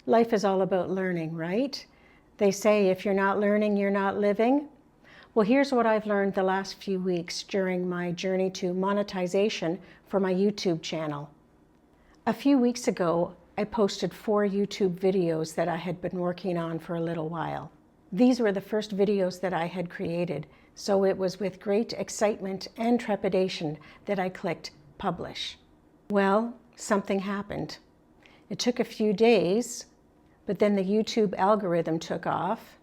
Life is all about learning, right? They say if you're not learning, you're not living. Well, here's what I've learned the last few weeks during my journey to monetization for my YouTube channel. A few weeks ago, I posted 4 YouTube videos that I had been working on for a little while. These were the first videos that I had created, so it was with great excitement and trepidation that I clicked publish. Well, something happened. It took a few days, but then the YouTube algorithm took off,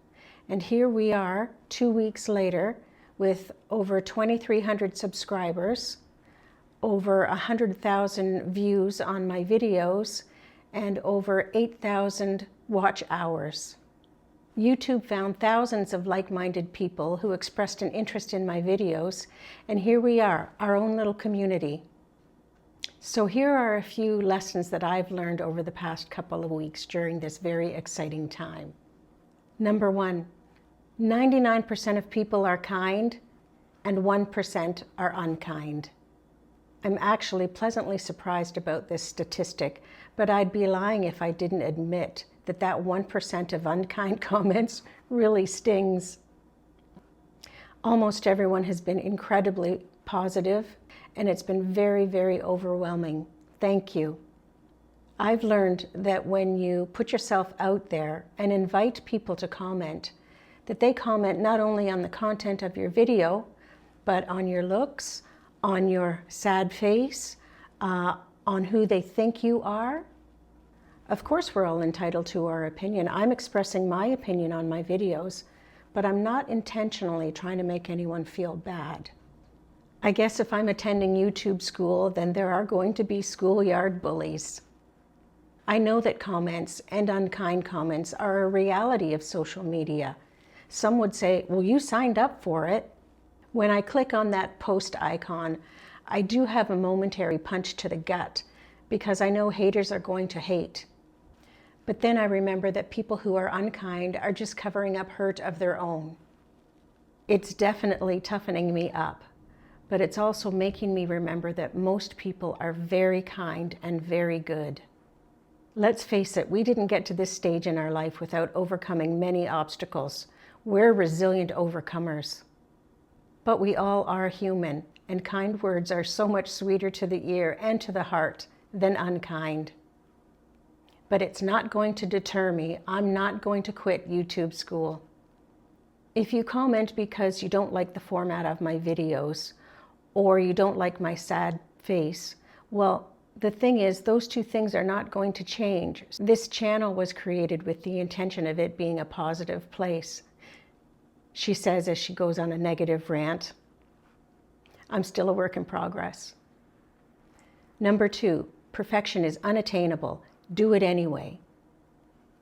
and here we are 2 weeks later with over 2,300 subscribers, over 100,000 views on my videos, and over 8,000 watch hours. YouTube found thousands of like-minded people who expressed an interest in my videos, and here we are, our own little community. So here are a few lessons that I've learned over the past couple of weeks during this very exciting time. Number 1, 99% of people are kind and 1% are unkind. I'm actually pleasantly surprised about this statistic, but I'd be lying if I didn't admit that that 1% of unkind comments really stings. Almost everyone has been incredibly positive, and it's been very, very overwhelming. Thank you. I've learned that when you put yourself out there and invite people to comment, that they comment not only on the content of your video, but on your looks, on your sad face, on who they think you are. Of course, we're all entitled to our opinion. I'm expressing my opinion on my videos, but I'm not intentionally trying to make anyone feel bad. I guess if I'm attending YouTube school, then there are going to be schoolyard bullies. I know that comments and unkind comments are a reality of social media. Some would say, well, you signed up for it. When I click on that post icon, I do have a momentary punch to the gut because I know haters are going to hate. But then I remember that people who are unkind are just covering up hurt of their own. It's definitely toughening me up, but it's also making me remember that most people are very kind and very good. Let's face it, we didn't get to this stage in our life without overcoming many obstacles. We're resilient overcomers. But we all are human, and kind words are so much sweeter to the ear and to the heart than unkind. But it's not going to deter me. I'm not going to quit YouTube school. If you comment because you don't like the format of my videos, or you don't like my sad face, well, the thing is, those two things are not going to change. This channel was created with the intention of it being a positive place. She says as she goes on a negative rant. I'm still a work in progress. Number 2, perfection is unattainable. Do it anyway.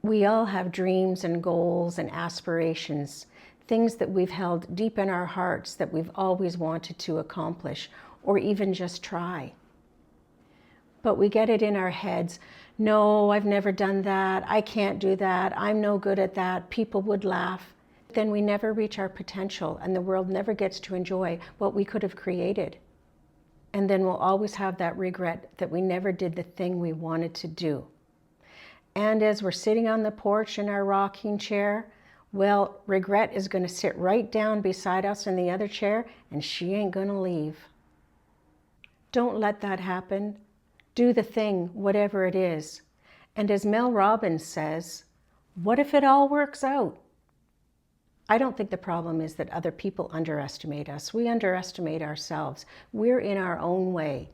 We all have dreams and goals and aspirations, things that we've held deep in our hearts that we've always wanted to accomplish or even just try. But we get it in our heads, no, I've never done that, I can't do that, I'm no good at that, people would laugh. Then we never reach our potential and the world never gets to enjoy what we could have created. And then we'll always have that regret that we never did the thing we wanted to do. And as we're sitting on the porch in our rocking chair, well, regret is going to sit right down beside us in the other chair and she ain't going to leave. Don't let that happen. Do the thing, whatever it is. And as Mel Robbins says, what if it all works out? I don't think the problem is that other people underestimate us. We underestimate ourselves. We're in our own way.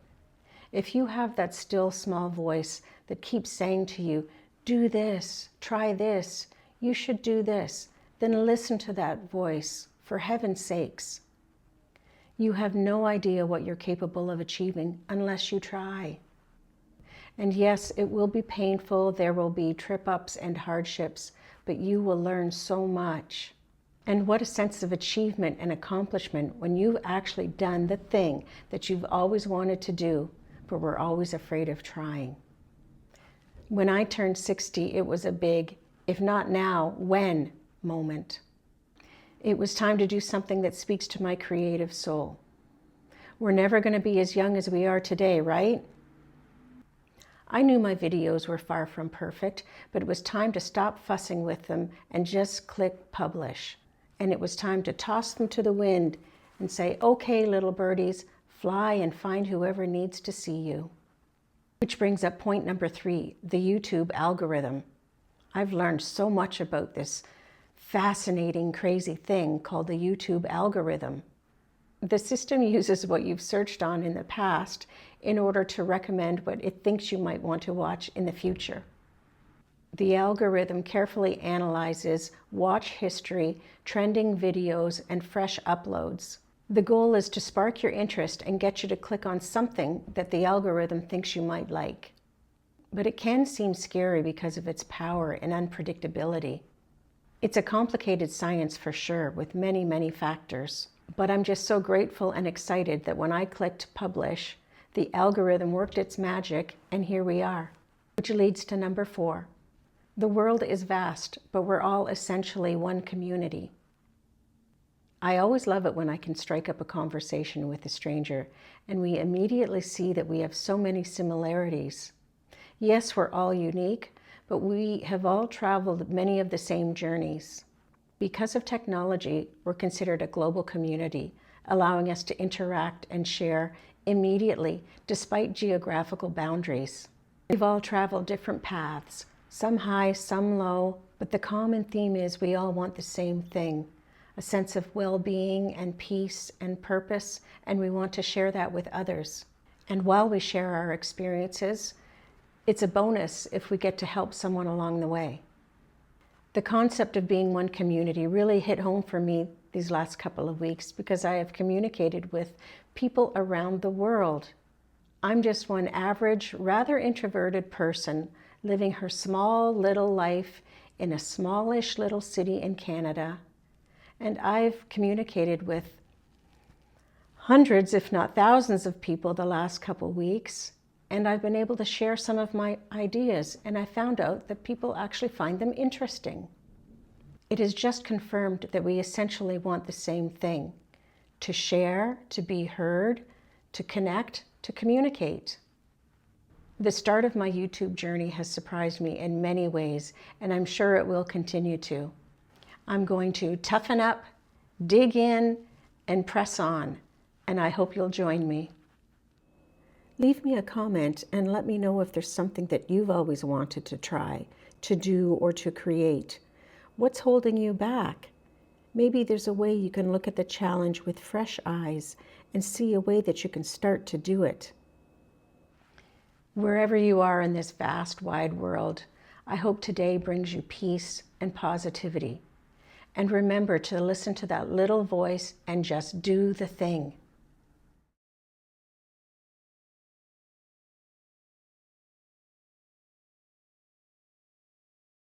If you have that still small voice that keeps saying to you, do this, try this, you should do this, then listen to that voice, for heaven's sakes. You have no idea what you're capable of achieving unless you try. And yes, it will be painful, there will be trip-ups and hardships, but you will learn so much. And what a sense of achievement and accomplishment when you've actually done the thing that you've always wanted to do, but were always afraid of trying. When I turned 60, it was a big, if not now, when moment. It was time to do something that speaks to my creative soul. We're never going to be as young as we are today, right? I knew my videos were far from perfect, but it was time to stop fussing with them and just click publish. And it was time to toss them to the wind and say, okay, little birdies, fly and find whoever needs to see you. Which brings up point number 3, the YouTube algorithm. I've learned so much about this fascinating, crazy thing called the YouTube algorithm. The system uses what you've searched on in the past in order to recommend what it thinks you might want to watch in the future. The algorithm carefully analyzes watch history, trending videos, and fresh uploads. The goal is to spark your interest and get you to click on something that the algorithm thinks you might like. But it can seem scary because of its power and unpredictability. It's a complicated science for sure, with many, many factors. But I'm just so grateful and excited that when I clicked publish, the algorithm worked its magic, and here we are. Which leads to number 4. The world is vast, but we're all essentially one community. I always love it when I can strike up a conversation with a stranger and we immediately see that we have so many similarities. Yes, we're all unique, but we have all traveled many of the same journeys. Because of technology, we're considered a global community, allowing us to interact and share immediately despite geographical boundaries. We've all traveled different paths, some high, some low, but the common theme is we all want the same thing. A sense of well-being and peace and purpose, and we want to share that with others. And while we share our experiences, it's a bonus if we get to help someone along the way. The concept of being one community really hit home for me these last couple of weeks because I have communicated with people around the world. I'm just one average, rather introverted person living her small little life in a smallish little city in Canada. And I've communicated with hundreds, if not thousands of people the last couple weeks. And I've been able to share some of my ideas. And I found out that people actually find them interesting. It has just confirmed that we essentially want the same thing: to share, to be heard, to connect, to communicate. The start of my YouTube journey has surprised me in many ways, and I'm sure it will continue to. I'm going to toughen up, dig in, and press on, and I hope you'll join me. Leave me a comment and let me know if there's something that you've always wanted to try, to do, or to create. What's holding you back? Maybe there's a way you can look at the challenge with fresh eyes and see a way that you can start to do it. Wherever you are in this vast, wide world, I hope today brings you peace and positivity. And remember to listen to that little voice and just do the thing.